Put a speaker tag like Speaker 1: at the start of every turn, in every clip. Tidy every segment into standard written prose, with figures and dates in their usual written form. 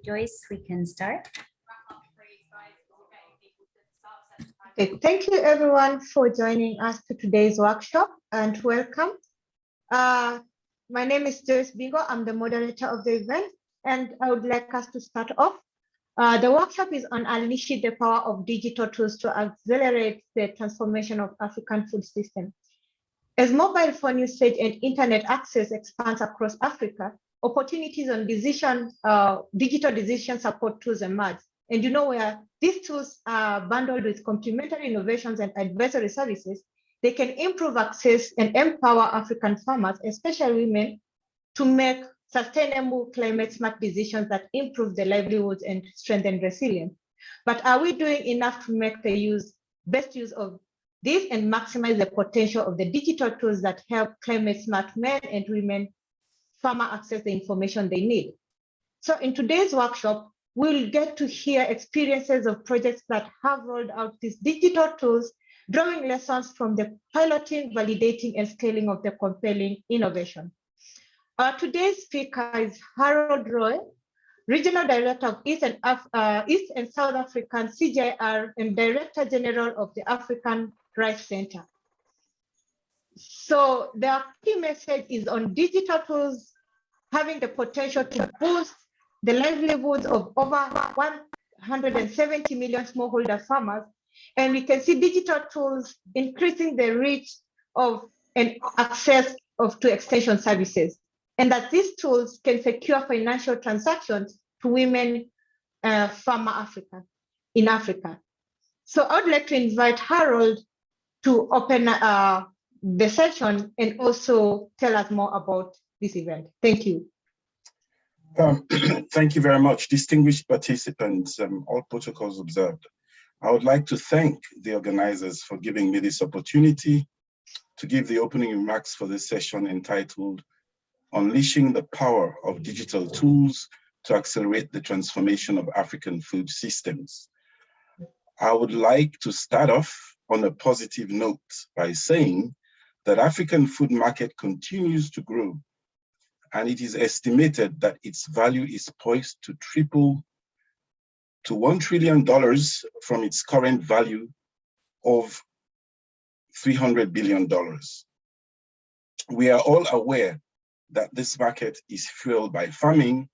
Speaker 1: Joyce, we can start.
Speaker 2: Okay, thank you everyone for joining us to today's workshop and welcome. My name is Joyce Bingo. I'm the moderator of the event and I would like us to start off. The workshop is on unleashing the power of digital tools to accelerate the transformation of African food system. As mobile phone usage and internet access expands across Africa, opportunities on digital decision support tools emerge. And you know, where these tools are bundled with complementary innovations and advisory services, they can improve access and empower African farmers, especially women, to make sustainable climate smart decisions that improve their livelihoods and strengthen resilience. But are we doing enough to make the best use of this and maximize the potential of the digital tools that help climate smart men and women farmer access the information they need? So in today's workshop, we'll get to hear experiences of projects that have rolled out these digital tools, drawing lessons from the piloting, validating, and scaling of the compelling innovation. Today's speaker is Harold Roy, Regional Director of East and South African CGIAR and Director General of the African Rice Center. So their key message is on digital tools having the potential to boost the livelihoods of over 170 million smallholder farmers. And we can see digital tools increasing the reach of and access to extension services. And that these tools can secure financial transactions to women farmer in Africa. So I would like to invite Harold to open the session and also tell us more about this event. Thank you.
Speaker 3: Thank you very much, distinguished participants, all protocols observed. I would like to thank the organizers for giving me this opportunity to give the opening remarks for this session entitled Unleashing the Power of Digital Tools to Accelerate the Transformation of African Food Systems. I would like to start off on a positive note by saying that African food market continues to grow, and it is estimated that its value is poised to triple to $1 trillion from its current value of $300 billion. We are all aware that this market is fueled by farming,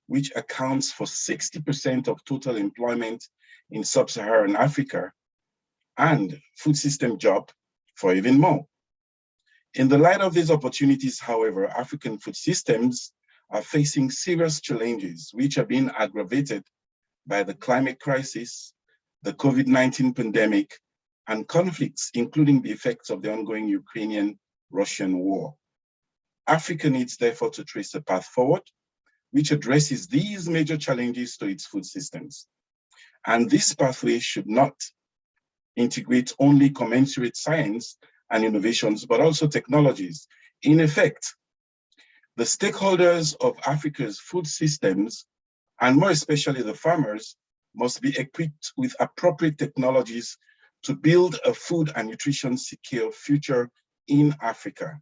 Speaker 3: which accounts for 60% of total employment in sub-Saharan Africa, and food system job for even more. In the light of these opportunities, however, African food systems are facing serious challenges, which are being aggravated by the climate crisis, the COVID-19 pandemic, and conflicts, including the effects of the ongoing Ukrainian-Russian war. Africa needs, therefore, to trace a path forward, which addresses these major challenges to its food systems. And this pathway should not integrate only commensurate science and innovations, but also technologies. In effect, the stakeholders of Africa's food systems, and more especially the farmers, must be equipped with appropriate technologies to build a food and nutrition secure future in Africa.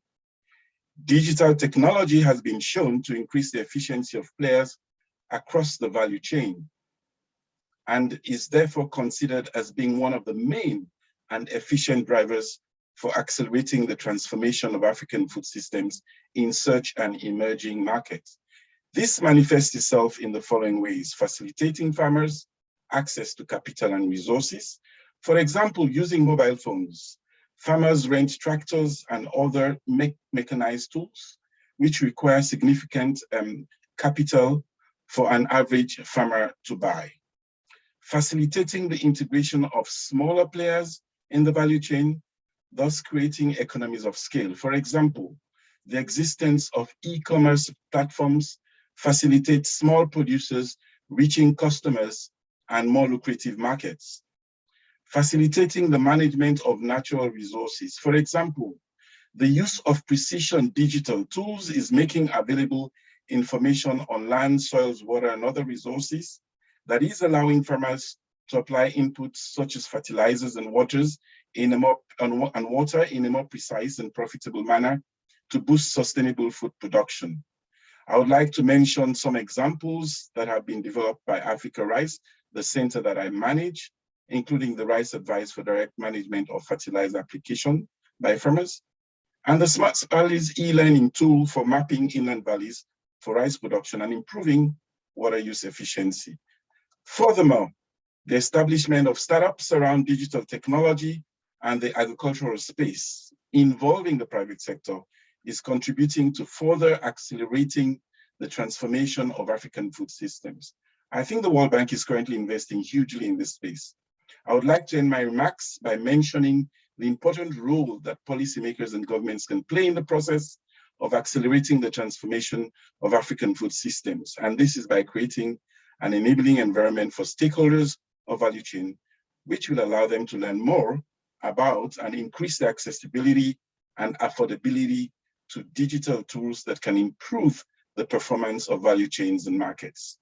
Speaker 3: Digital technology has been shown to increase the efficiency of players across the value chain and is therefore considered as being one of the main and efficient drivers for accelerating the transformation of African food systems in such an emerging market. This manifests itself in the following ways: facilitating farmers access to capital and resources. For example, using mobile phones, farmers rent tractors and other mechanized tools, which require significant capital for an average farmer to buy. Facilitating the integration of smaller players in the value chain, thus creating economies of scale. For example, the existence of e-commerce platforms facilitates small producers reaching customers and more lucrative markets. Facilitating the management of natural resources. For example, the use of precision digital tools is making available information on land, soils, water, and other resources that is allowing farmers to apply inputs such as fertilizers and waters in a more precise and profitable manner to boost sustainable food production. I would like to mention some examples that have been developed by Africa Rice, the center that I manage, including the Rice Advice for Direct Management of Fertilizer Application by farmers, and the Smart Valleys e-learning tool for mapping inland valleys for rice production and improving water use efficiency. Furthermore, the establishment of startups around digital technology and the agricultural space involving the private sector is contributing to further accelerating the transformation of African food systems. I think the World Bank is currently investing hugely in this space. I would like to end my remarks by mentioning the important role that policymakers and governments can play in the process of accelerating the transformation of African food systems. And this is by creating an enabling environment for stakeholders of value chain, which will allow them to learn more about and increase the accessibility and affordability to digital tools that can improve the performance of value chains and markets.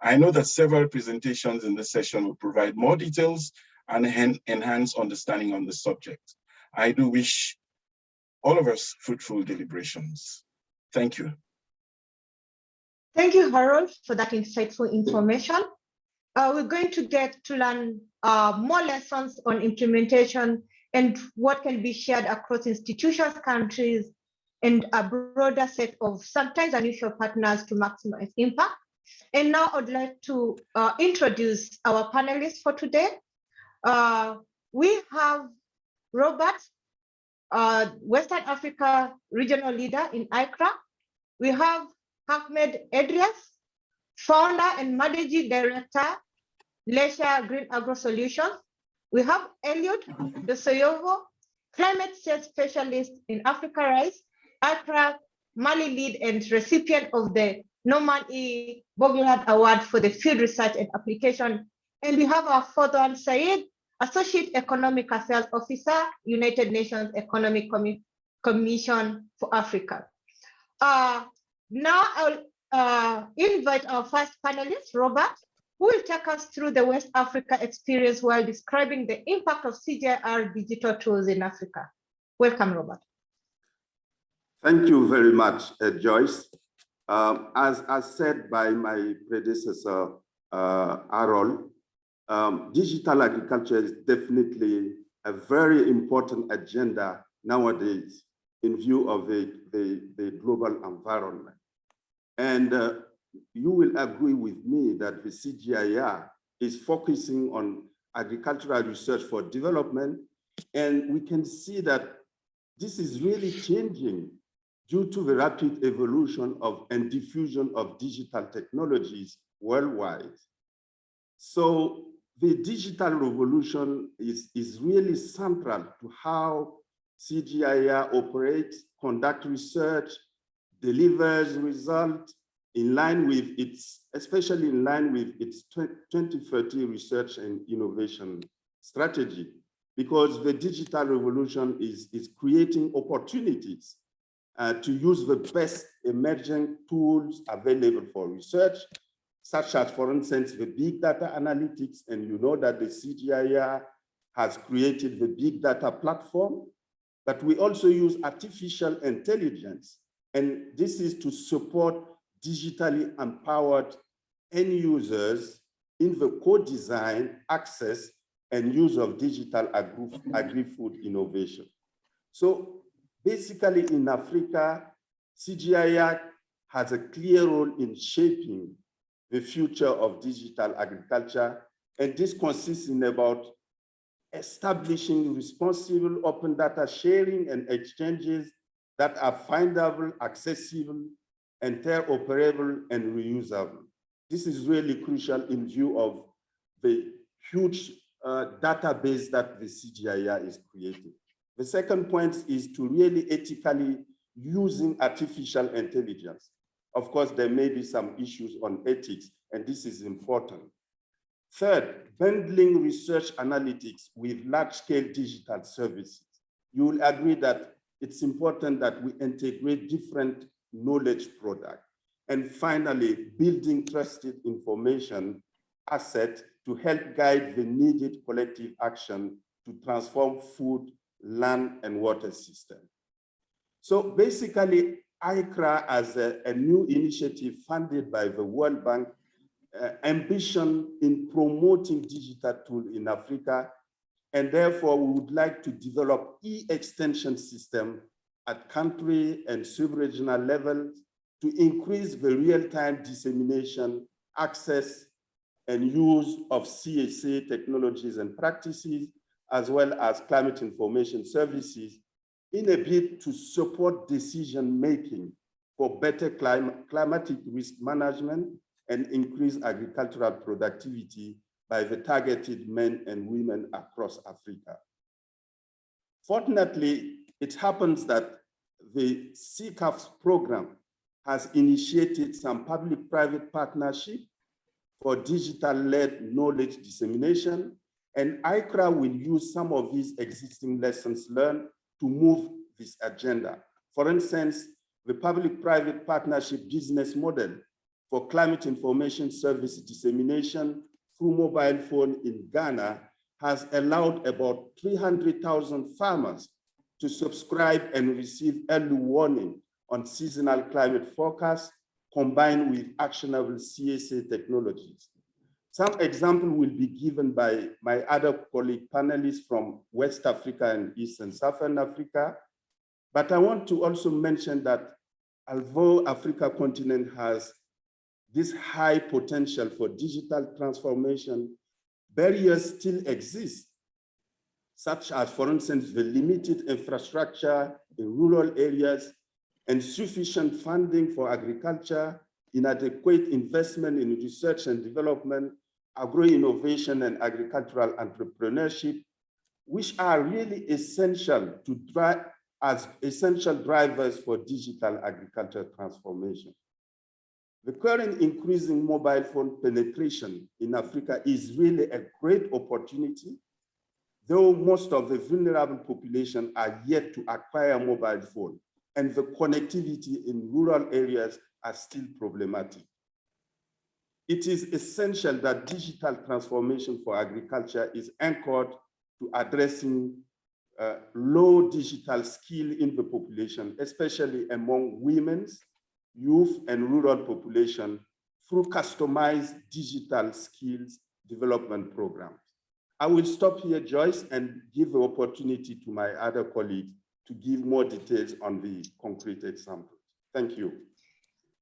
Speaker 3: I know that several presentations in this session will provide more details and enhance understanding on the subject. I do wish all of us fruitful deliberations. Thank you.
Speaker 2: Thank you, Harold, for that insightful information. We're going to get to learn more lessons on implementation and what can be shared across institutions, countries, and a broader set of sometimes unusual partners to maximize impact. And now I'd like to introduce our panelists for today. We have Robert, Western Africa Regional Leader in Accra. We have Ahmed Edrias, Founder and Managing Director, Leisure Green Agro Solutions. We have Eliud Dosoyovo, Climate Change Specialist in Africa Rice, Accra, Mali Lead and recipient of the Norman E. Boglard Award for the Field Research and Application. And we have our fourth one, Said, Associate Economic Affairs Officer, United Nations Economic Commission for Africa. Now I'll invite our first panelist, Robert, who will take us through the West Africa experience while describing the impact of CGIAR digital tools in Africa. Welcome, Robert.
Speaker 1: Thank you very much, Joyce. As said by my predecessor, Harold, digital agriculture is definitely a very important agenda nowadays in view of the global environment. And you will agree with me that the CGIAR is focusing on agricultural research for development. And we can see that this is really changing due to the rapid evolution of and diffusion of digital technologies worldwide. So the digital revolution is really central to how CGIAR operates, conduct research, delivers results in line with its, especially in line with its 2030 research and innovation strategy, because the digital revolution is creating opportunities to use the best emerging tools available for research, such as, for instance, the big data analytics. And you know that the CGIAR has created the big data platform, but we also use artificial intelligence. And this is to support digitally empowered end users in the co-design, access, and use of digital agri-food innovation. So basically in Africa, CGIAR has a clear role in shaping the future of digital agriculture. And this consists in about establishing responsible open data sharing and exchanges that are findable, accessible, interoperable, and reusable. This is really crucial in view of the huge database that the CGIAR is creating. The second point is to really ethically using artificial intelligence. Of course, there may be some issues on ethics, and this is important. Third, bundling research analytics with large-scale digital services. You will agree that it's important that we integrate different knowledge products. And finally, building trusted information asset to help guide the needed collective action to transform food, land, and water system. So basically, ICRA as a new initiative funded by the World Bank ambition in promoting digital tools in Africa, and therefore we would like to develop e-extension system at country and sub-regional levels to increase the real-time dissemination, access, and use of CSA technologies and practices, as well as climate information services, in a bid to support decision-making for better climatic risk management and increase agricultural productivity by the targeted men and women across Africa. Fortunately, it happens that the CCAF program has initiated some public-private partnership for digital-led knowledge dissemination, and ICRA will use some of these existing lessons learned to move this agenda. For instance, the public-private partnership business model for climate information service dissemination through mobile phone in Ghana has allowed about 300,000 farmers to subscribe and receive early warning on seasonal climate forecasts combined with actionable CSA technologies. Some example will be given by my other colleague panelists from West Africa and East and Southern Africa. But I want to also mention that although Africa continent has this high potential for digital transformation, barriers still exist, such as, for instance, the limited infrastructure in rural areas, insufficient funding for agriculture, inadequate investment in research and development, agro-innovation and agricultural entrepreneurship, which are really essential to drive as essential drivers for digital agriculture transformation. The current increasing mobile phone penetration in Africa is really a great opportunity, though most of the vulnerable population are yet to acquire a mobile phone, and the connectivity in rural areas are still problematic. It is essential that digital transformation for agriculture is anchored to addressing low digital skill in the population, especially among women's, youth, and rural population through customized digital skills development programs. I will stop here, Joyce, and give the opportunity to my other colleagues to give more details on the concrete examples. Thank you.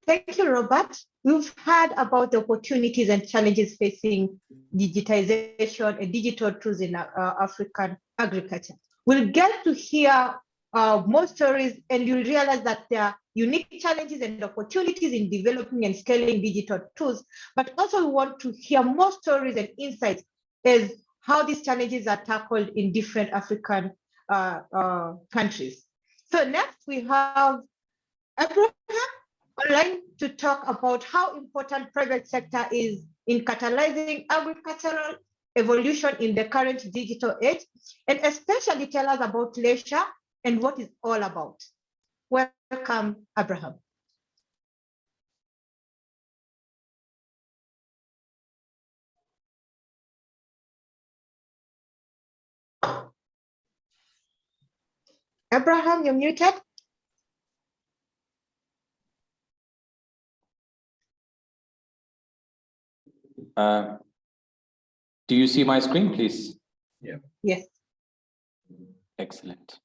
Speaker 2: Thank you, Robert. We've heard about the opportunities and challenges facing digitization and digital tools in African agriculture. We'll get to hear more stories, and you'll realize that there are unique challenges and opportunities in developing and scaling digital tools, but also we want to hear more stories and insights as how these challenges are tackled in different African countries. So next we have Abraham online to talk about how important private sector is in catalyzing agricultural evolution in the current digital age, and especially tell us about leisure and what it's all about. Welcome, Abraham. Abraham, you're muted.
Speaker 4: Do you see my screen, please?
Speaker 3: Yeah.
Speaker 2: Yes.
Speaker 4: Excellent.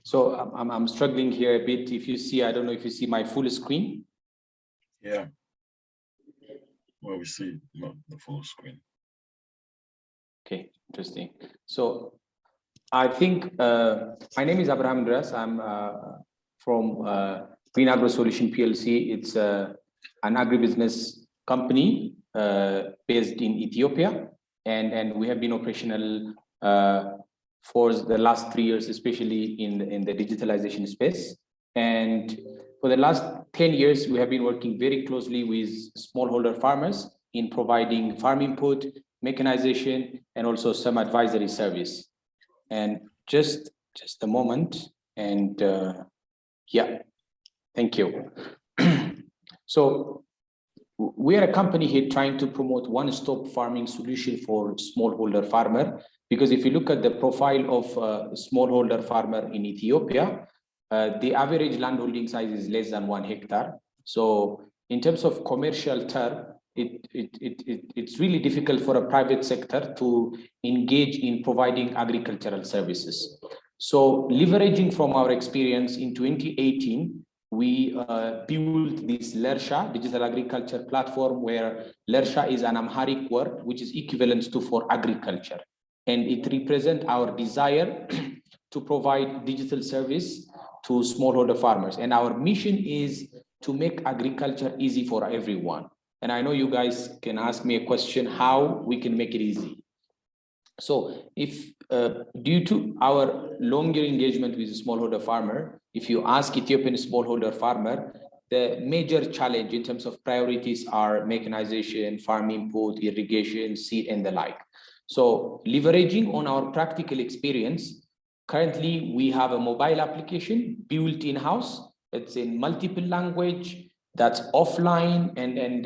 Speaker 4: So I'm struggling here a bit. If you see, I don't know if you see my full screen.
Speaker 3: Yeah. Well, we see not the full screen.
Speaker 4: Okay, interesting. So I think my name is Abraham Andreas. I'm from Green Agro Solution PLC. It's an agribusiness company based in Ethiopia, and we have been operational for the last 3 years, especially in the digitalization space. And for the last 10 years, we have been working very closely with smallholder farmers in providing farm input, mechanization, and also some advisory service. And just a moment, and yeah, thank you. So we are a company here trying to promote one-stop farming solution for smallholder farmer, because if you look at the profile of smallholder farmer in Ethiopia, the average landholding size is less than 1 hectare. So in terms of commercial term, it's really difficult for a private sector to engage in providing agricultural services. So leveraging from our experience in 2018, we built this LERSHA, Digital Agriculture Platform, where LERSHA is an Amharic word, which is equivalent to for agriculture. And it represents our desire to provide digital service to smallholder farmers. And our mission is to make agriculture easy for everyone. And I know you guys can ask me a question, how we can make it easy. So if due to our longer engagement with the smallholder farmer, if you ask Ethiopian smallholder farmer, the major challenge in terms of priorities are mechanization, farm input, irrigation, seed, and the like. So leveraging on our practical experience, currently we have a mobile application built in-house. It's in multiple language, that's offline, and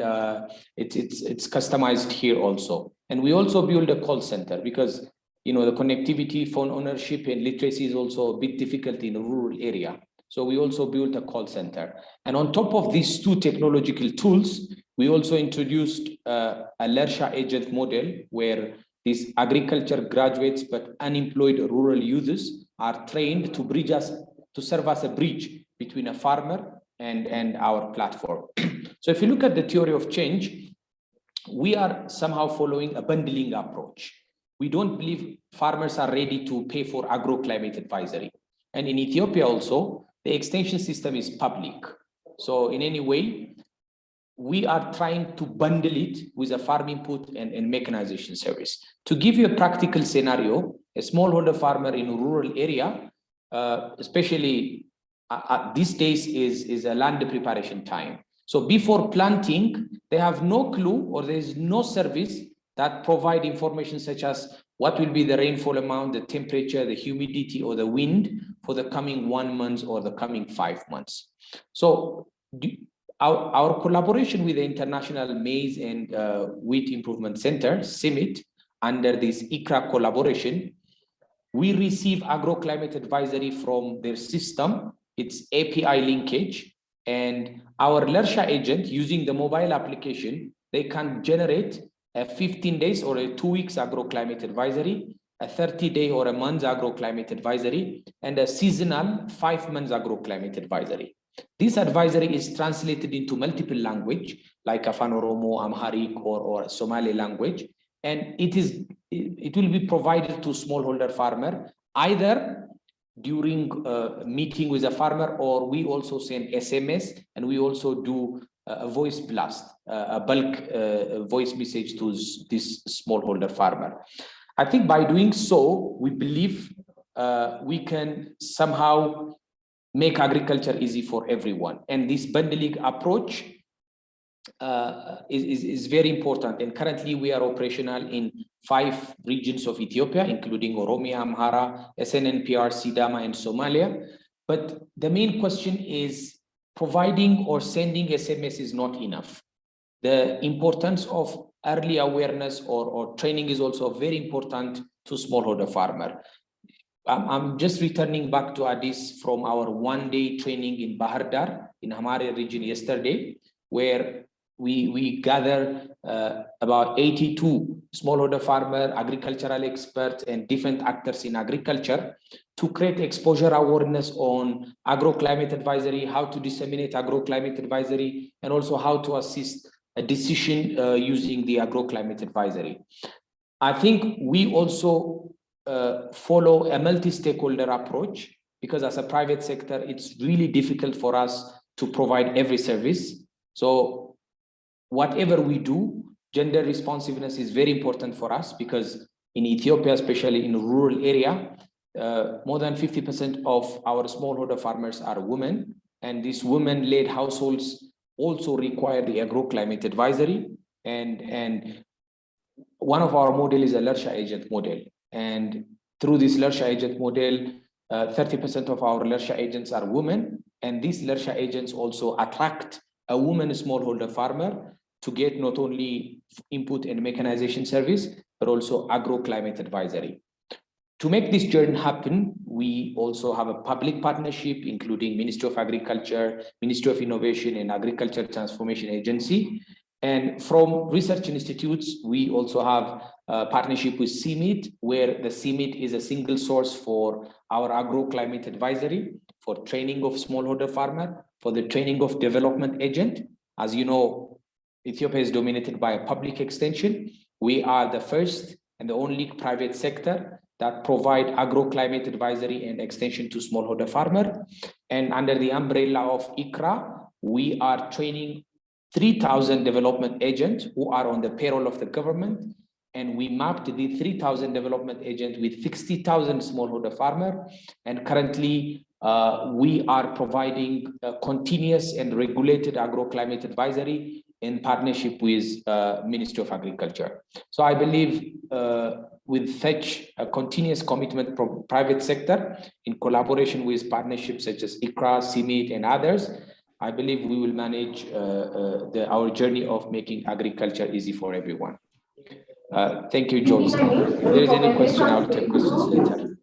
Speaker 4: it's customized here also. And we also build a call center because, you know, the connectivity, phone ownership, and literacy is also a bit difficult in a rural area. So we also built a call center. And on top of these two technological tools, we also introduced a LERSHA agent model where these agriculture graduates but unemployed rural users are trained to bridge us, to serve as a bridge between a farmer and our platform. So if you look at the theory of change, we are somehow following a bundling approach. We don't believe farmers are ready to pay for agroclimate advisory. And in Ethiopia also, the extension system is public. So in any way, we are trying to bundle it with a farm input and mechanization service. To give you a practical scenario, a smallholder farmer in a rural area, especially these days is a land preparation time. So before planting, they have no clue or there is no service that provide information such as what will be the rainfall amount, the temperature, the humidity, or the wind for the coming 1 month or the coming 5 months. So our collaboration with the International Maize and Wheat Improvement Center, CIMIT, under this ICRA collaboration, we receive agroclimate advisory from their system. It's API linkage, and our LERSHA agent using the mobile application, they can generate a 15 days or a 2 weeks agroclimate advisory, a 30-day or a month agroclimate advisory, and a seasonal 5 months agroclimate advisory. This advisory is translated into multiple language like Afan Oromo, Amharic, or Somali language, and it will be provided to smallholder farmer either during a meeting with a farmer, or we also send SMS, and we also do a voice blast, a bulk voice message to this smallholder farmer. I think by doing so, we believe we can somehow make agriculture easy for everyone. And this bundling approach is very important. And currently we are operational in 5 regions of Ethiopia, including Oromia, Amhara, SNNPR, Sidama, and Somalia. But the main question is providing or sending SMS is not enough. The importance of early awareness or training is also very important to smallholder farmer. I'm just returning back to Addis from our 1-day training in Bahar Dar in Hamare region yesterday, where we gather about 82 smallholder farmer, agricultural experts, and different actors in agriculture to create exposure awareness on agroclimate advisory, how to disseminate agroclimate advisory, and also how to assist a decision using the agroclimate advisory. I think we also follow a multi-stakeholder approach, because as a private sector, it's really difficult for us to provide every service. So whatever we do, gender responsiveness is very important for us, because in Ethiopia, especially in a rural area, more than 50% of our smallholder farmers are women, and these women-led households also require the agroclimate advisory. And one of our model is a LERSHA agent model. And through this LERSHA agent model, 30% of our LERSHA agents are women, and these LERSHA agents also attract a woman smallholder farmer to get not only input and mechanization service, but also agro-climate advisory. To make this journey happen, we also have a public partnership, including Ministry of Agriculture, Ministry of Innovation and Agriculture Transformation Agency. And from research institutes, we also have a partnership with CMIT, where the CMIT is a single source for our agro-climate advisory, for training of smallholder farmer, for the training of development agent. As you know, Ethiopia is dominated by a public extension. We are the first and the only private sector that provide agro-climate advisory and extension to smallholder farmer. And under the umbrella of ICRA, we are training 3,000 development agents who are on the payroll of the government. And we mapped the 3,000 development agents with 60,000 smallholder farmer. And currently, we are providing continuous and regulated agro-climate advisory in partnership with Ministry of Agriculture. So I believe with such a continuous commitment from private sector in collaboration with partnerships such as ICRA, CMIT, and others, I believe we will manage our journey of making agriculture easy for everyone. Thank you, Joyce. If there is any question, I'll take questions later.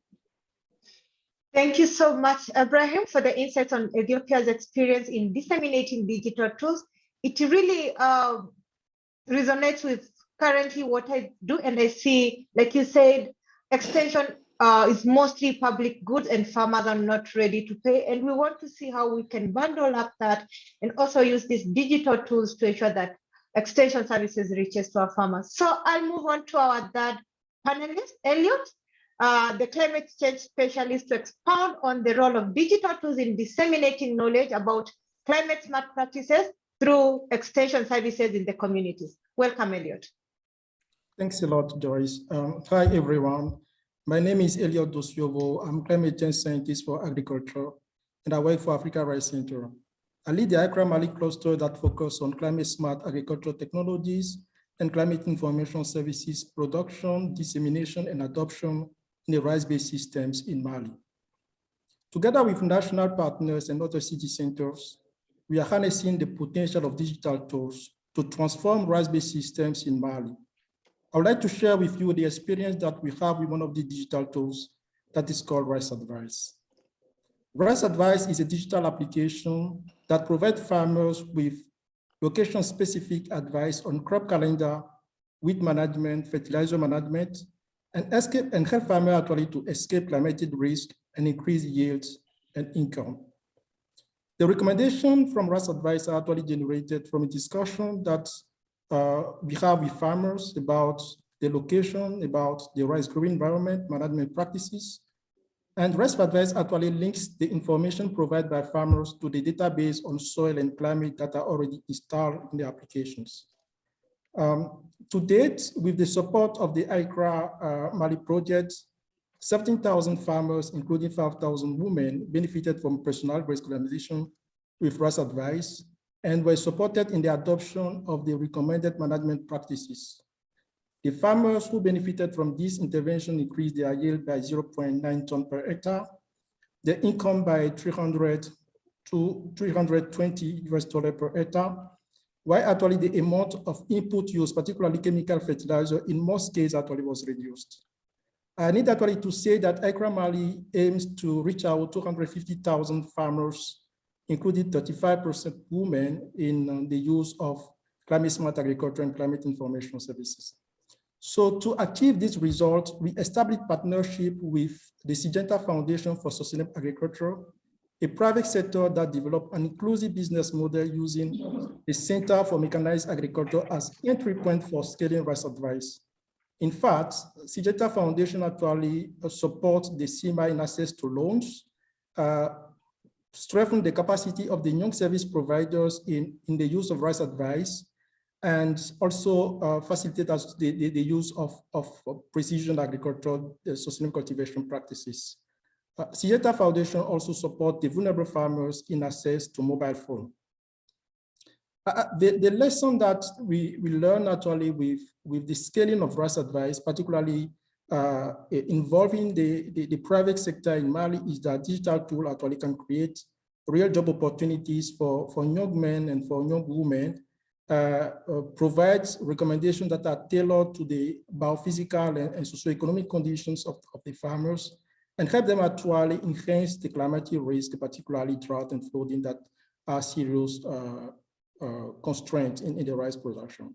Speaker 2: Thank you so much, Abraham, for the insights on Ethiopia's experience in disseminating digital tools. It really resonates with currently what I do, and I see, like you said, extension is mostly public goods and farmers are not ready to pay, and we want to see how we can bundle up that and also use these digital tools to ensure that extension services reaches to our farmers. So I'll move on to our third panelist, Elliot, the climate change specialist, to expound on the role of digital tools in disseminating knowledge about climate smart practices through extension services in the communities. Welcome, Elliot.
Speaker 5: Thanks a lot, Joyce. Hi, everyone. My name is Elliot Dosiovo. I'm climate change scientist for agriculture, and I work for Africa Rice Center. I lead the Accra Mali cluster that focuses on climate smart agricultural technologies and climate information services production, dissemination, and adoption in the rice-based systems in Mali. Together with national partners and other city centers, we are harnessing the potential of digital tools to transform rice-based systems in Mali. I would like to share with you the experience that we have with one of the digital tools that is called Rice Advice. Rice Advice is a digital application that provides farmers with location-specific advice on crop calendar, weed management, fertilizer management, and help farmers actually to escape climatic risk and increase yields and income. The recommendation from Rice Advice are actually generated from a discussion that we have with farmers about the location, about the rice growing environment, management practices. And Rice Advice actually links the information provided by farmers to the database on soil and climate that are already installed in the applications. To date, with the support of the ICRA Mali project, 17,000 farmers, including 5,000 women, benefited from personal-based collaboration with Rice Advice and were supported in the adoption of the recommended management practices. The farmers who benefited from this intervention increased their yield by 0.9 ton per hectare, their income by 300 to 320 US dollar per hectare, while actually the amount of input used, particularly chemical fertilizer, in most cases actually was reduced. I need actually to say that ICRA Mali aims to reach out 250,000 farmers, including 35% women in the use of climate smart agriculture and climate information services. So to achieve this result, we established partnership with the Syngenta Foundation for Sustainable Agriculture, a private sector that developed an inclusive business model using the Center for Mechanized Agriculture as entry point for scaling Rice Advice. In fact, Syngenta Foundation actually supports the CMA in access to loans, strengthen the capacity of the young service providers in the use of Rice Advice, and also facilitate the use of precision agriculture, sustainable cultivation practices. Syngenta Foundation also supports the vulnerable farmers in access to mobile phone. The lesson that we learn actually with the scaling of Rice Advice, particularly involving the private sector in Mali, is that digital tool actually can create real job opportunities for young men and for young women provides recommendations that are tailored to the biophysical and socioeconomic conditions of the farmers, and help them actually enhance the climatic risk, particularly drought and flooding, that are serious constraints in the rice production.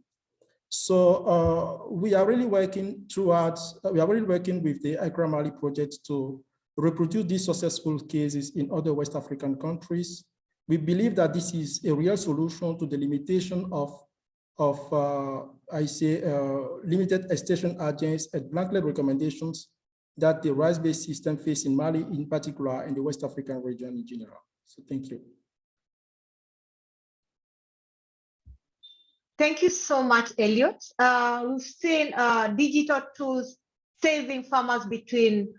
Speaker 5: So we are really working towards, we are really working with the Accra Mali project to reproduce these successful cases in other West African countries. We believe that this is a real solution to the limitation of limited extension agents and blanket recommendations that the rice-based system face in Mali, in particular, in the West African region in general. So thank you.
Speaker 2: Thank you so much, Elliot. We've seen digital tools saving farmers between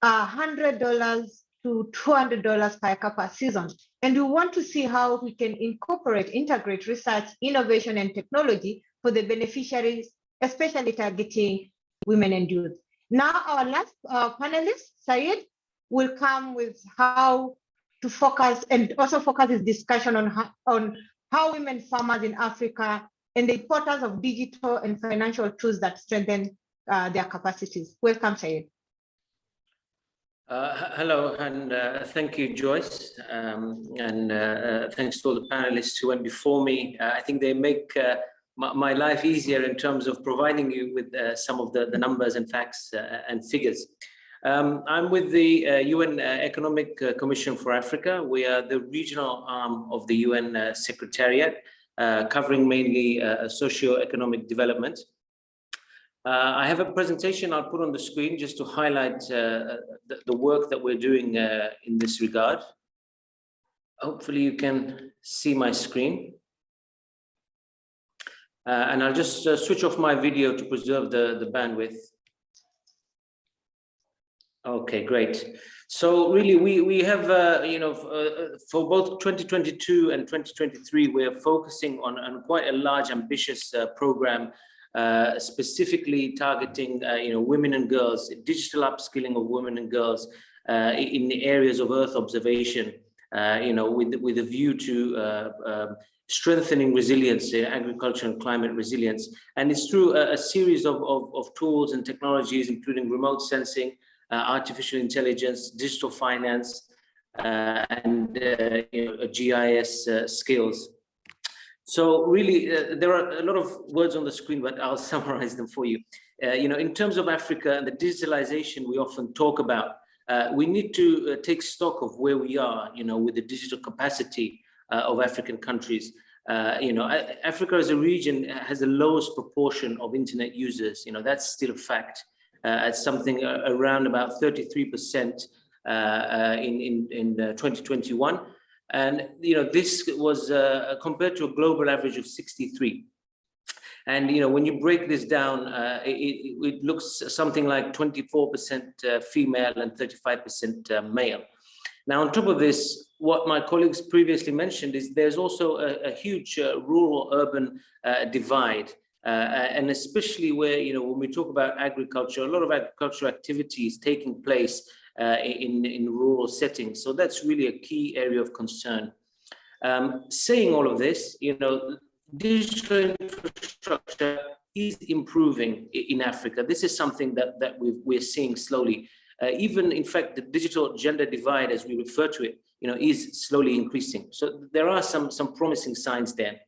Speaker 2: $100 to $200 per acre per season. And we want to see how we can integrate research, innovation, and technology for the beneficiaries, especially targeting women and youth. Now, our last panelist, Syed, will come with how to focus and also focus his discussion on how women farmers in Africa and the importance of digital and financial tools that strengthen their capacities. Welcome, Syed.
Speaker 6: Hello, and thank you, Joyce, and thanks to all the panelists who went before me. I think they make my life easier in terms of providing you with some of the numbers and facts and figures. I'm with the UN Economic Commission for Africa. We are the regional arm of the UN Secretariat, covering mainly socio-economic development. I have a presentation I'll put on the screen just to highlight the work that we're doing in this regard. Hopefully you can see my screen. And I'll just switch off my video to preserve the bandwidth. Okay, great. So really, we have, for both 2022 and 2023, we're focusing on quite a large, ambitious program, specifically targeting, women and girls, digital upskilling of women and girls in the areas of Earth observation, with a view to strengthening resilience, agriculture and climate resilience. And it's through a series of tools and technologies, including remote sensing, artificial intelligence, digital finance, and GIS skills. So really, there are a lot of words on the screen, but I'll summarize them for you. In terms of Africa and the digitalization we often talk about, we need to take stock of where we are, with the digital capacity of African countries. Africa as a region has the lowest proportion of internet users. That's still a fact. At something around about 33% in 2021. And this was compared to a global average of 63. And when you break this down, it looks something like 24% female and 35% male. Now, on top of this, what my colleagues previously mentioned is there's also a huge rural-urban divide. And especially where, when we talk about agriculture, a lot of agricultural activity is taking place in rural settings. So that's really a key area of concern. Saying all of this, digital infrastructure is improving in Africa. This is something that we're seeing slowly. Even, in fact, the digital gender divide, as we refer to it, is slowly increasing. So there are some promising signs there.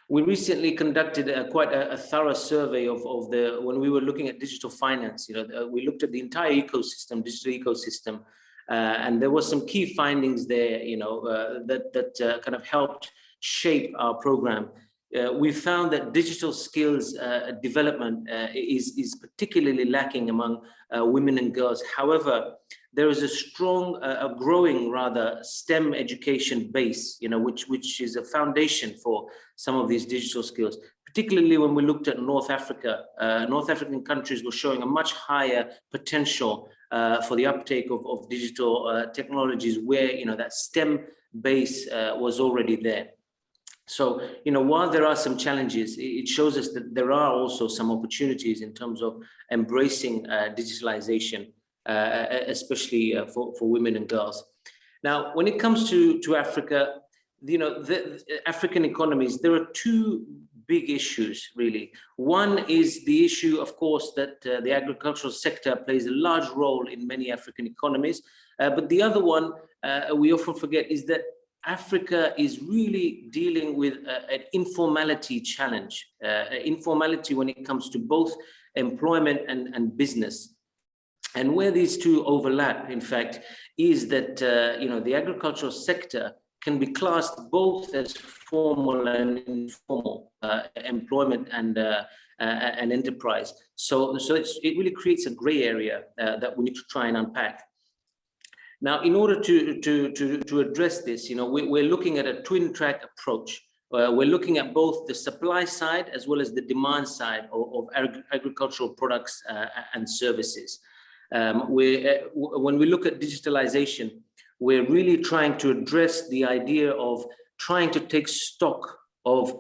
Speaker 6: We recently conducted quite a thorough survey of when we were looking at digital finance. We looked at the entire ecosystem, digital ecosystem, and there were some key findings there, that kind of helped shape our program. We found that digital skills development is particularly lacking among women and girls. However, there is a strong, growing rather, STEM education base, which is a foundation for some of these digital skills. Particularly when we looked at North Africa, North African countries were showing a much higher potential for the uptake of digital technologies, where that STEM base was already there. So, while there are some challenges, it shows us that there are also some opportunities in terms of embracing digitalization, especially for women and girls. Now, when it comes to Africa, the African economies, there are two big issues, really. One is the issue, of course, that the agricultural sector plays a large role in many African economies. But the other one we often forget is that Africa is really dealing with an informality challenge, informality when it comes to both employment and business. And where these two overlap, in fact, is that the agricultural sector can be classed both as formal and informal employment and enterprise. So it really creates a gray area that we need to try and unpack. Now, in order to address this, we're looking at a twin track approach. We're looking at both the supply side as well as the demand side of agricultural products and services. When we look at digitalization, we're really trying to address the idea of trying to take stock of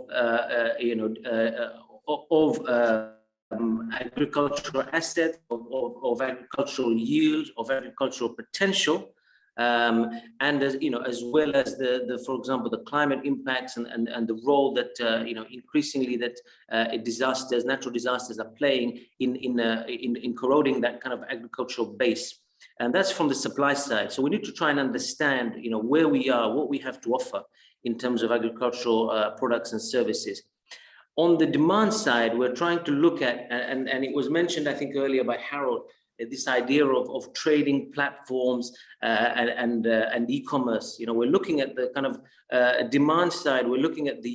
Speaker 6: agricultural assets, of agricultural yield, of agricultural potential, and as well as for example, the climate impacts and the role that increasingly that natural disasters are playing in corroding that kind of agricultural base. And that's from the supply side. So we need to try and understand, where we are, what we have to offer in terms of agricultural products and services. On the demand side, we're trying to look at, and it was mentioned, I think, earlier by Harold, this idea of trading platforms and e-commerce. We're looking at the kind of demand side. We're looking at the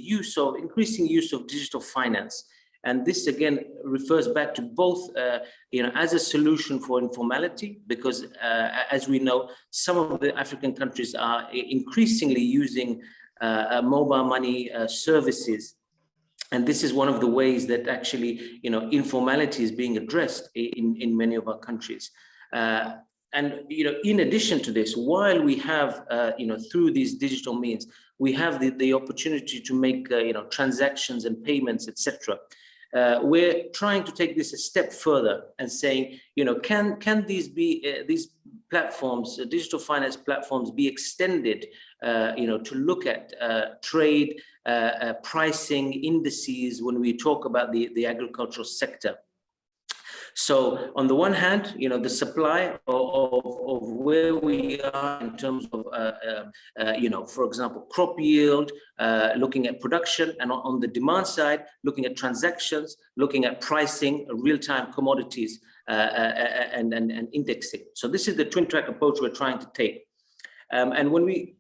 Speaker 6: increasing use of digital finance. And this, again, refers back to both, as a solution for informality, because as we know, some of the African countries are increasingly using mobile money services. And this is one of the ways that actually, informality is being addressed in many of our countries. And, in addition to this, while we have, through these digital means, we have the opportunity to make, transactions and payments, etc. We're trying to take this a step further and saying, can these be these platforms, digital finance platforms, be extended, to look at trade, pricing, indices when we talk about the agricultural sector. So on the one hand, the supply of where we are in terms of, for example, crop yield, looking at production, and on the demand side, looking at transactions, looking at pricing, real-time commodities, and indexing. So this is the twin track approach we're trying to take. And when we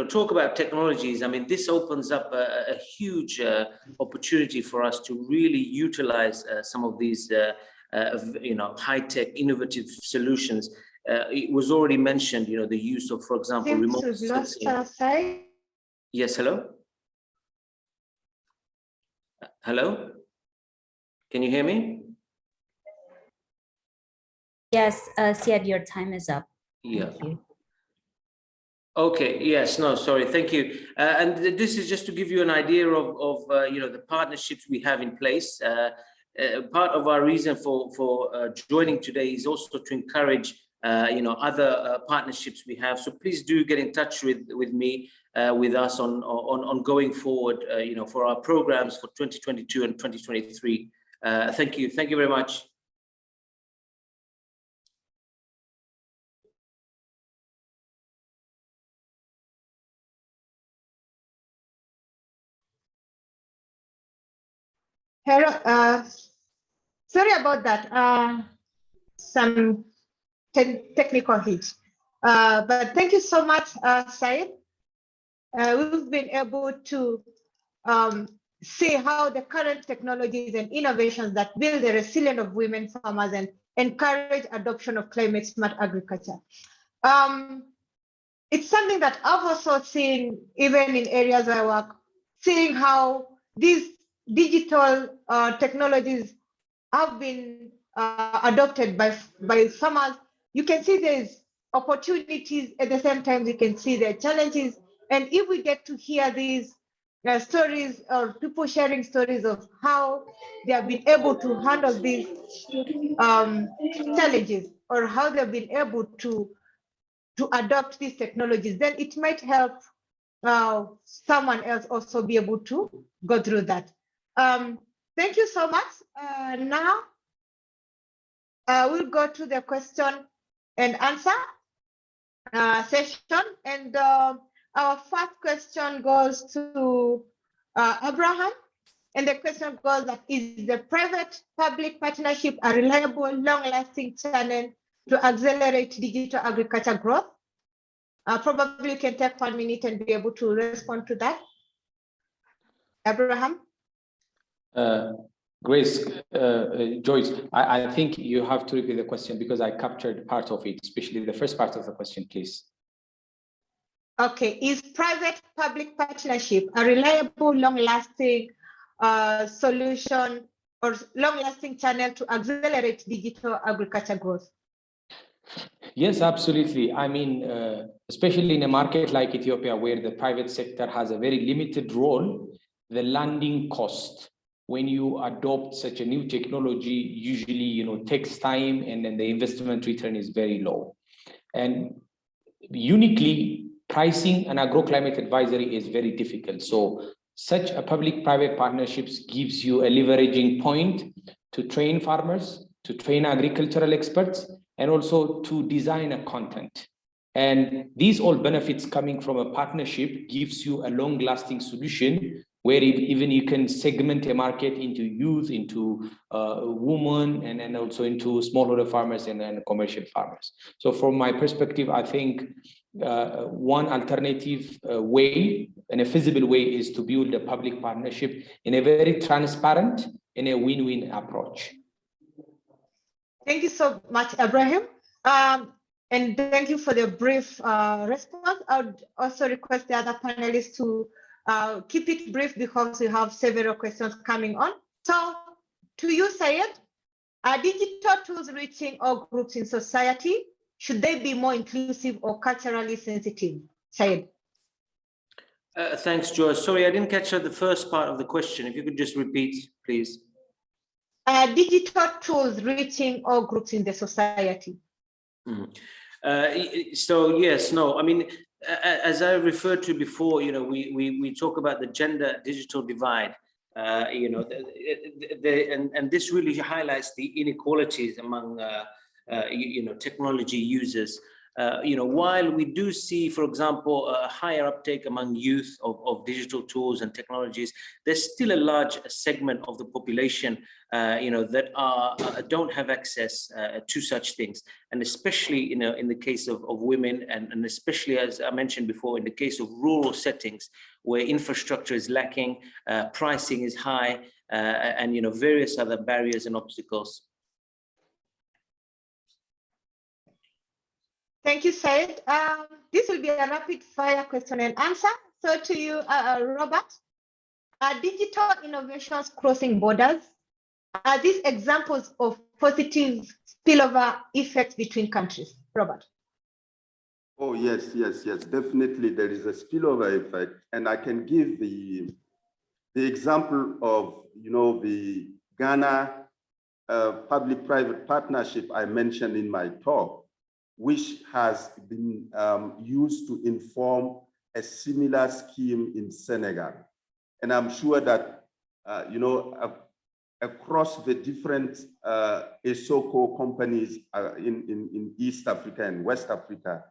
Speaker 6: talk about technologies, I mean, this opens up a huge opportunity for us to really utilize some of these high-tech, innovative solutions. It was already mentioned, the use of, for example, remote sensing. Yes, hello? Hello? Can you hear me?
Speaker 7: Yes, Syed, your time is up.
Speaker 6: Yeah.
Speaker 7: Thank you.
Speaker 6: Okay, yes, no, sorry, thank you. And this is just to give you an idea of the partnerships we have in place. Part of our reason for joining today is also to encourage other partnerships we have. So please do get in touch with me, with us on going forward, for our programs for 2022 and 2023. Thank you very much.
Speaker 2: Harold, sorry about that. Some technical hitch. But thank you so much, Syed. We've been able to see how the current technologies and innovations that build the resilience of women farmers and encourage adoption of climate smart agriculture. It's something that I've also seen even in areas where I work, seeing how these digital technologies have been adopted by farmers. You can see there's opportunities, at the same time you can see the challenges. And if we get to hear these stories or people sharing stories of how they have been able to handle these challenges, or how they've been able to adopt these technologies, then it might help someone else also be able to go through that. Thank you so much. Now we'll go to the question and answer session. And our first question goes to Abraham. And the question goes that, is the private-public partnership a reliable, long-lasting channel to accelerate digital agriculture growth? Probably you can take 1 minute and be able to respond to that. Abraham?
Speaker 4: Grace, Joyce, I think you have to repeat the question because I captured part of it, especially the first part of the question, please.
Speaker 2: Okay, is private-public partnership a reliable, long-lasting solution or long-lasting channel to accelerate digital agriculture growth?
Speaker 4: Yes, absolutely. I mean, especially in a market like Ethiopia, where the private sector has a very limited role, the landing cost when you adopt such a new technology usually, takes time, and then the investment return is very low. And uniquely, pricing an agroclimate advisory is very difficult. So such a public-private partnerships gives you a leveraging point to train farmers, to train agricultural experts, and also to design a content. And these all benefits coming from a partnership gives you a long-lasting solution where even you can segment a market into youth, into women, and then also into smallholder farmers and commercial farmers. So from my perspective, I think one alternative way and a feasible way is to build a public partnership in a very transparent and a win-win approach.
Speaker 2: Thank you so much, Abraham. And thank you for the brief response. I would also request the other panelists to keep it brief because we have several questions coming on. So to you, Syed, are digital tools reaching all groups in society? Should they be more inclusive or culturally sensitive? Syed.
Speaker 6: Thanks, Joyce. Sorry, I didn't catch the first part of the question. If you could just repeat, please.
Speaker 2: Digital tools reaching all groups in the society?
Speaker 6: So yes, no, I mean, as I referred to before, we talk about the gender digital divide, and this really highlights the inequalities among, technology users. While we do see, for example, a higher uptake among youth of digital tools and technologies, there's still a large segment of the population, that don't have access to such things, and especially, in the case of women, and especially, as I mentioned before, in the case of rural settings where infrastructure is lacking, pricing is high, and various other barriers and obstacles.
Speaker 2: Thank you, Syed. This will be a rapid fire question and answer. So to you, Robert, are digital innovations crossing borders? Are these examples of positive spillover effects between countries? Robert.
Speaker 1: Oh, yes. Definitely there is a spillover effect. And I can give the example of, the Ghana public-private partnership I mentioned in my talk, which has been used to inform a similar scheme in Senegal. And I'm sure that, across the different ESOCO companies in East Africa and West Africa,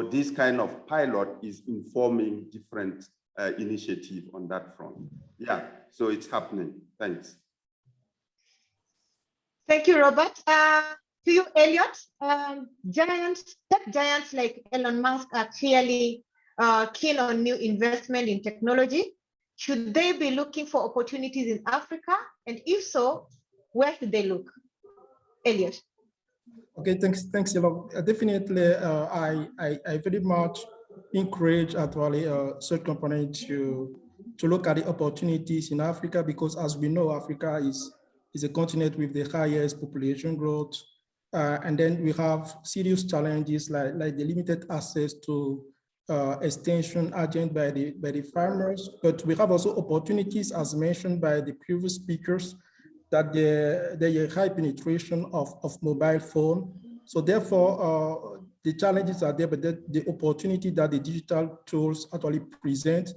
Speaker 1: this kind of pilot is informing different initiatives on that front. Yeah, so it's happening. Thanks.
Speaker 2: Thank you, Robert. To you, Elliot, tech giants like Elon Musk are clearly keen on new investment in technology. Should they be looking for opportunities in Africa? And if so, where should they look? Elliot.
Speaker 5: Okay, thanks a lot. Definitely, I very much encourage actually such companies to look at the opportunities in Africa, because as we know, Africa is a continent with the highest population growth. And then we have serious challenges like the limited access to extension agent by the farmers, but we have also opportunities, as mentioned by the previous speakers, that there is high penetration of mobile phone. So therefore, the challenges are there, but the opportunity that the digital tools actually present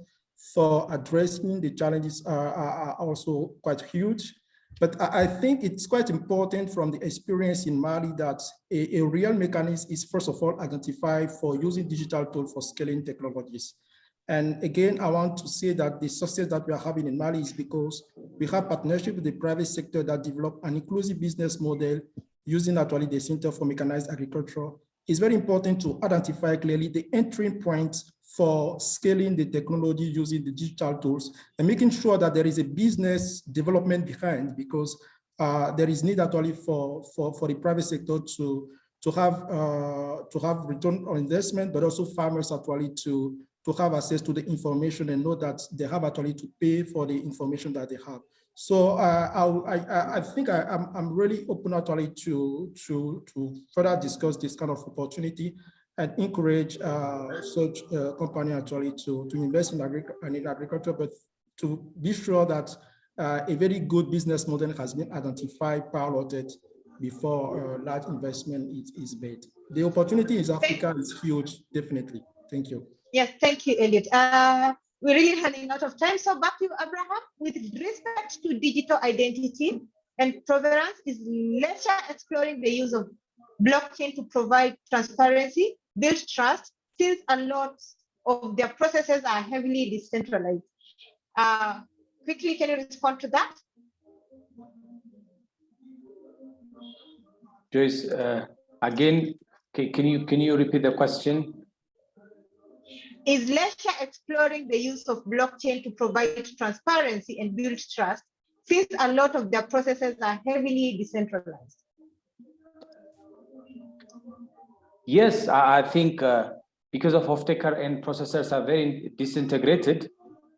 Speaker 5: for addressing the challenges are also quite huge. But I think it's quite important from the experience in Mali that a real mechanism is first of all identified for using digital tools for scaling technologies. And again, I want to say that the success that we are having in Mali is because we have partnership with the private sector that develop an inclusive business model using actually the Center for Mechanized Agriculture. It's very important to identify clearly the entry points for scaling the technology using the digital tools and making sure that there is a business development behind, because there is need actually for the private sector to have return on investment, but also farmers actually to have access to the information and know that they have actually to pay for the information that they have. So I think I'm really open actually to further discuss this kind of opportunity and encourage such company actually to invest in agriculture, but to be sure that a very good business model has been identified, piloted before large investment is made. The opportunity in Africa is huge, definitely. Thank you.
Speaker 2: Yes, thank you, Elliot. We're really running out of time. So back to you, Abraham. With respect to digital identity and provenance, is Lesha exploring the use of blockchain to provide transparency, build trust, since a lot of their processes are heavily decentralized? Quickly, can you respond to that?
Speaker 4: Joyce, again, can you repeat the question?
Speaker 2: Is Lesha exploring the use of blockchain to provide transparency and build trust, since a lot of their processes are heavily decentralized?
Speaker 4: Yes, I think because of off-taker and processors are very disintegrated,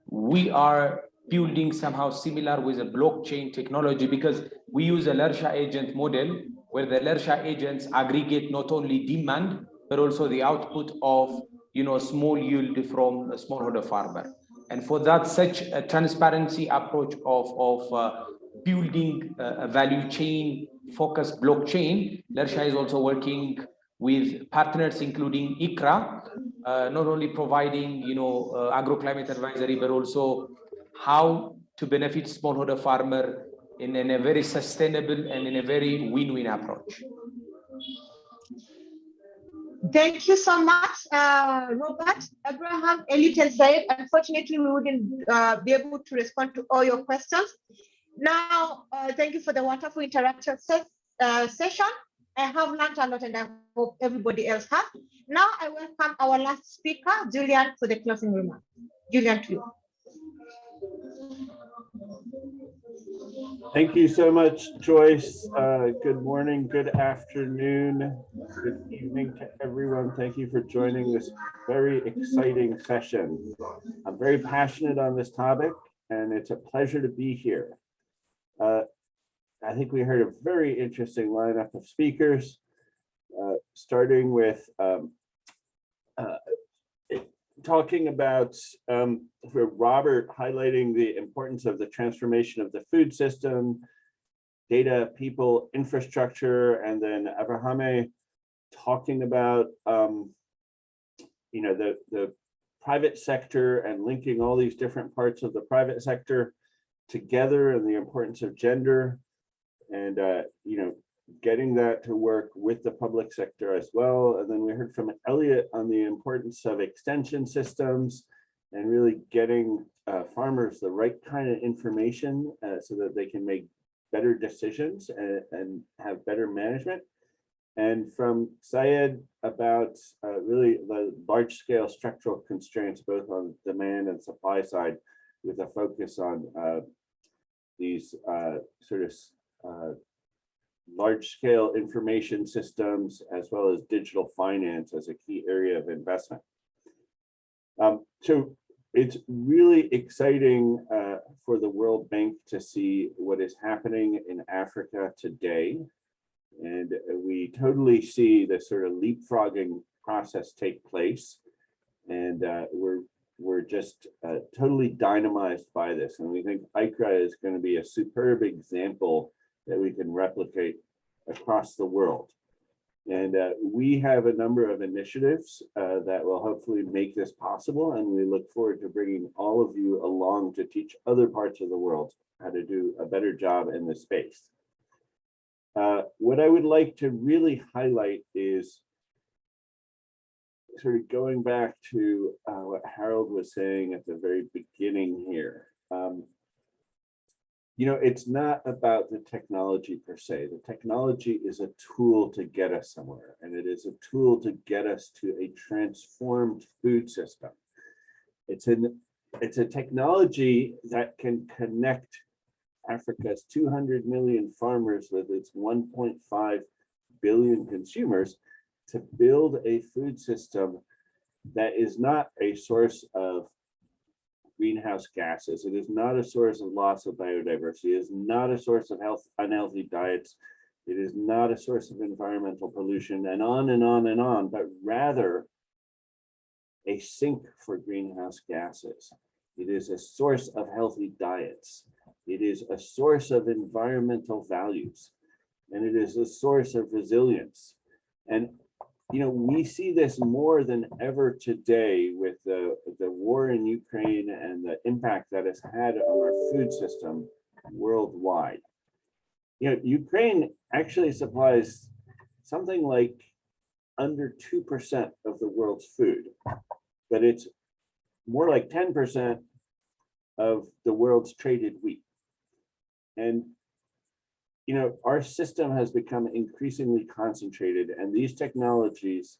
Speaker 4: we are building somehow similar with a blockchain technology, because we use a Lersha agent model where the Lersha agents aggregate not only demand, but also the output of small yield from a smallholder farmer. And for that, such a transparency approach of building a value chain focused blockchain, Lersha is also working with partners, including ICRA, not only providing agroclimate advisory, but also how to benefit smallholder farmer in a very sustainable and in a very win-win approach.
Speaker 2: Thank you so much, Robert, Abraham, Elliot, and Syed. Unfortunately, we wouldn't be able to respond to all your questions. Now, thank you for the wonderful interactive session. I have learned a lot, and I hope everybody else has. Now, I welcome our last speaker, Julian, for the closing remarks. Julian, to you.
Speaker 8: Thank you so much, Joyce. Good morning, good afternoon, good evening to everyone. Thank you for joining this very exciting session. I'm very passionate on this topic, and it's a pleasure to be here. I think we heard a very interesting lineup of speakers, starting with talking about for Robert highlighting the importance of the transformation of the food system, data, people, infrastructure, and then Abrahame talking about the private sector and linking all these different parts of the private sector together, and the importance of gender, and getting that to work with the public sector as well. And then we heard from Elliot on the importance of extension systems and really getting farmers the right kind of information so that they can make better decisions and have better management. And from Syed about really the large scale structural constraints, both on demand and supply side, with a focus on these large-scale information systems, as well as digital finance as a key area of investment. So it's really exciting for the World Bank to see what is happening in Africa today. And we totally see this sort of leapfrogging process take place. And we're just totally dynamized by this. And we think ICRA is going to be a superb example that we can replicate across the world. And we have a number of initiatives that will hopefully make this possible. And we look forward to bringing all of you along to teach other parts of the world how to do a better job in this space. What I would like to really highlight is sort of going back to what Harold was saying at the very beginning here. You know, it's not about the technology per se. The technology is a tool to get us somewhere, and it is a tool to get us to a transformed food system. It's a technology that can connect Africa's 200 million farmers with its 1.5 billion consumers to build a food system that is not a source of greenhouse gases. It is not a source of loss of biodiversity. It is not a source of unhealthy diets. It is not a source of environmental pollution, and on and on and on, but rather a sink for greenhouse gases. It is a source of healthy diets. It is a source of environmental values, and it is a source of resilience. And you know, we see this more than ever today with the war in Ukraine and the impact that it's had on our food system worldwide. You know, Ukraine actually supplies something like under 2% of the world's food, but it's more like 10% of the world's traded wheat. And you know, our system has become increasingly concentrated, and these technologies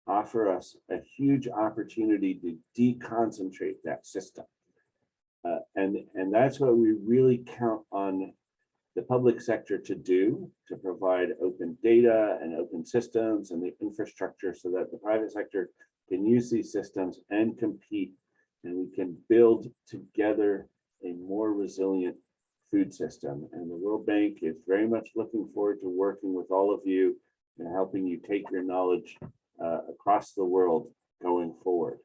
Speaker 8: offer us a huge opportunity to deconcentrate that system. And that's what we really count on the public sector to do, to provide open data and open systems and the infrastructure so that the private sector can use these systems and compete, and we can build together a more resilient food system. And the World Bank is very much looking forward to working with all of you and helping you take your knowledge across the world going forward.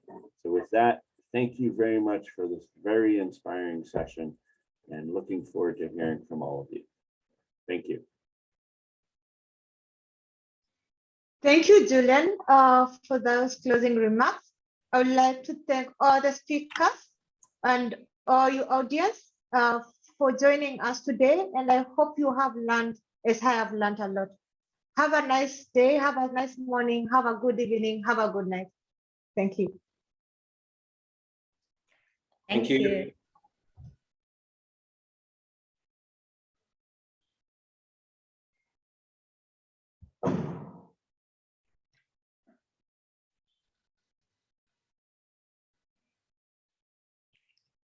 Speaker 8: So with that, thank you very much for this very inspiring session, and looking forward to hearing from all of you. Thank you.
Speaker 2: Thank you, Julian, for those closing remarks. I would like to thank all the speakers and all your audience for joining us today, and I hope you have learned, as I have learned, a lot. Have a nice day, have a nice morning, have a good evening, have a good night. Thank you.
Speaker 7: Thank you.